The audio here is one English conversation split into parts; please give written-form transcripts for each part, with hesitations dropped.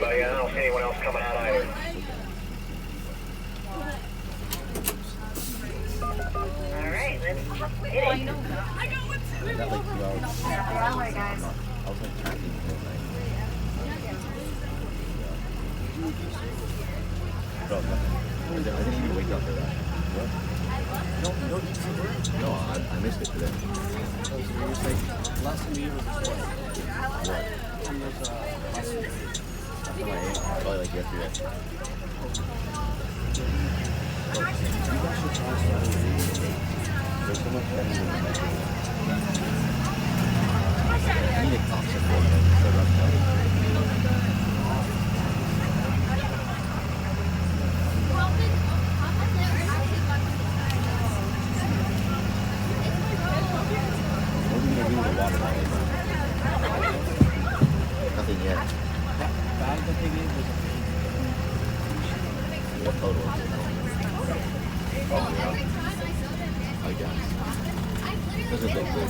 everybody. I don't see anyone else coming out either. Alright, let's hit it. I got like 2 hours. Hour, guys. I was like tracking the whole night. Bro, I didn't even wake up for that. What? No, I missed it today. Last time you was before. What? Last week. I thought I ate probably like yesterday. Bro, you guys should try Saturday. They're so much better than the metro. I need a cocktail for the rest of What are we gonna do with the water bottle? Nothing yet. Bag that they gave was What photo? Oh, yeah. I guess. Doesn't look good.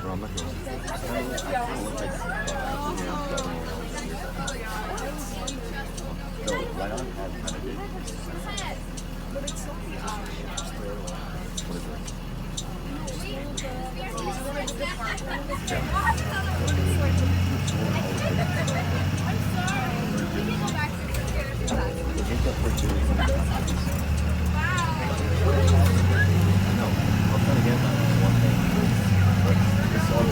No, I'm not gonna. No, right on. Kind of did. What is it? I know. I'm trying to get that one thing. But it's all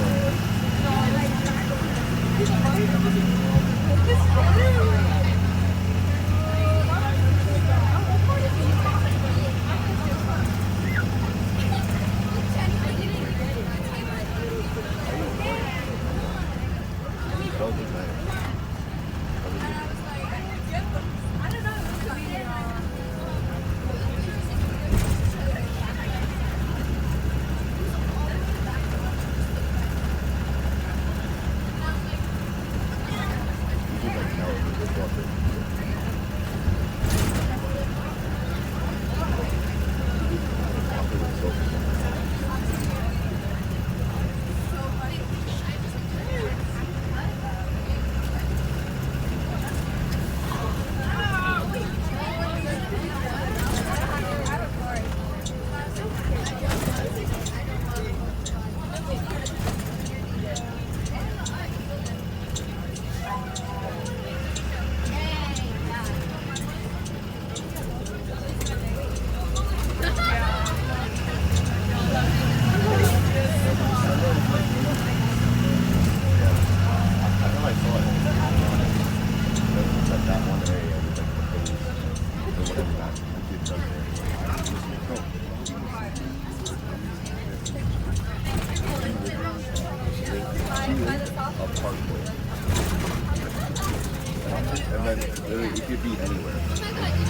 And then literally, it could be anywhere.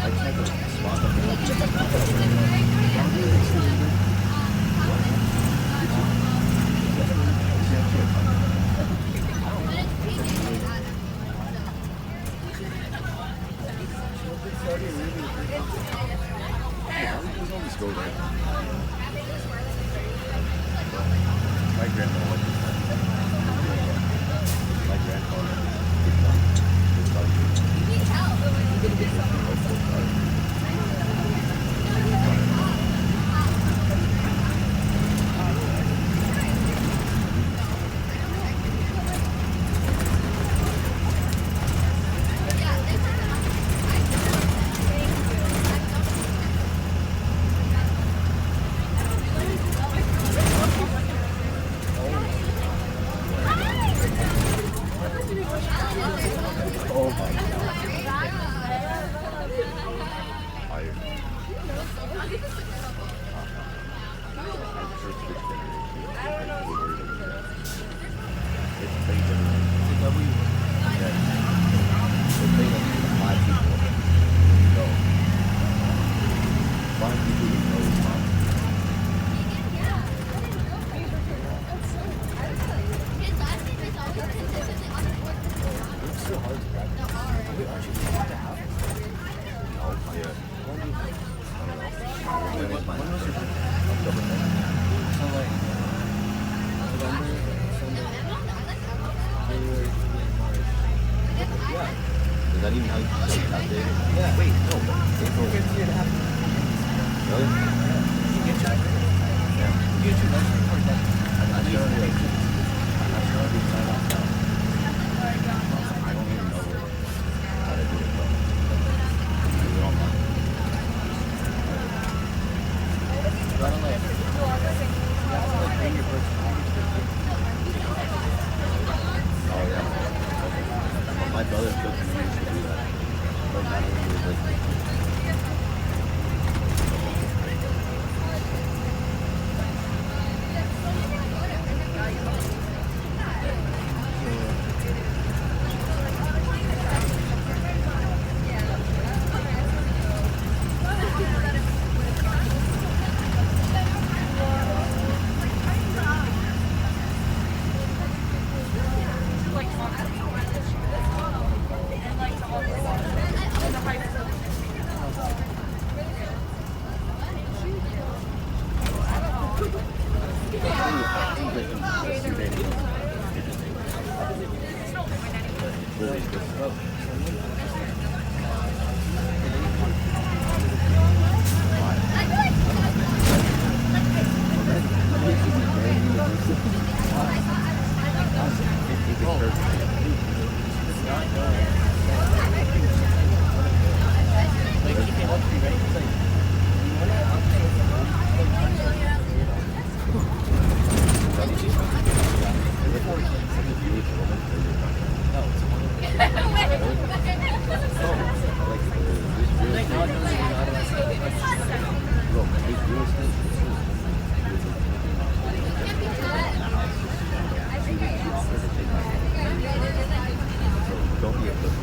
I can't go spot Just go there. My grandma liked this one. My grandfather. Oh my god. Yeah. Wait, when was your birthday? October 9th. So like November, December, January, February, March. Yeah. Is that even how you calculate it? Yeah. Wait, no. April. You get 3.5. Really? You get your Yeah. you get your license for that. I'm not sure if we sign off now. I don't even know how to do it, but do it online. You gotta like bring your birth certificate. Oh yeah. My brother took me to do that. But not even do this. Like he came up to me, right? He's like, you Don't be a pussy.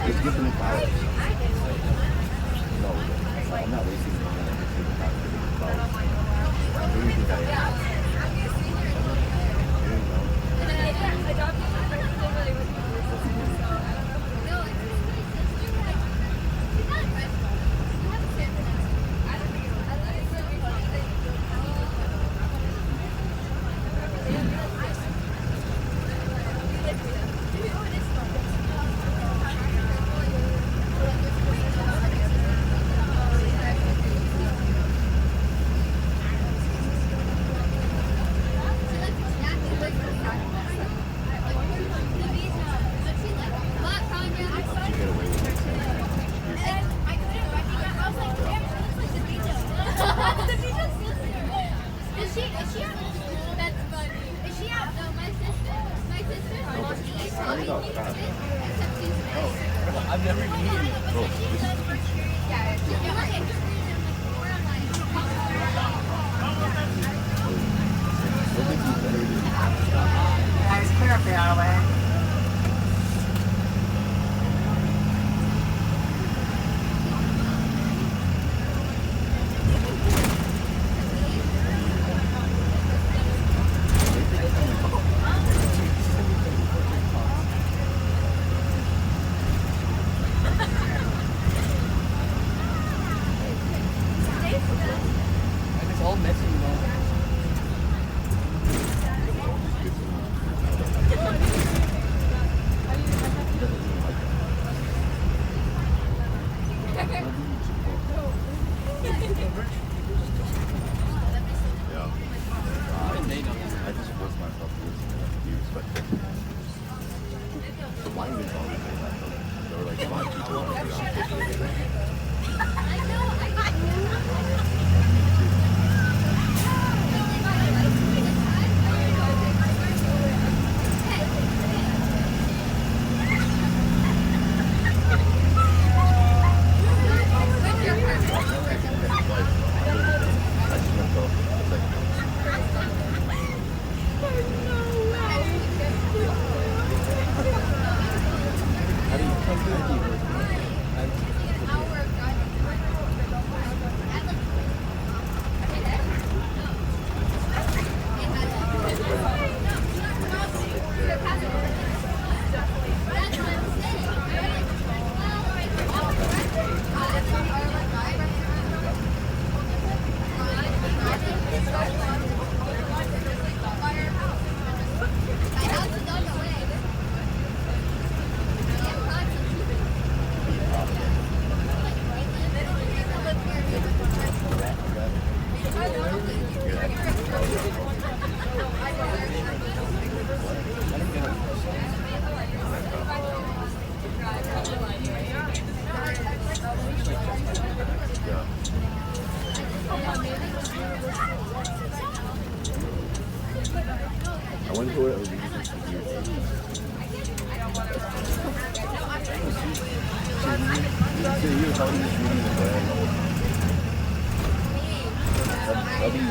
Just give them the flowers. No, I'm not wasting money on just giving flowers. Who do you think I am? Here you go. You get away with it saying that. Is she out? That's funny. Is she out? No, my sister. There you go. Stop. I've never eaten. Oh, this is the beach. What makes you better than Guys, clear up the aisle. And it's all messy, you know. going to it, or we just like to do it. So you how do you really the brand? How do you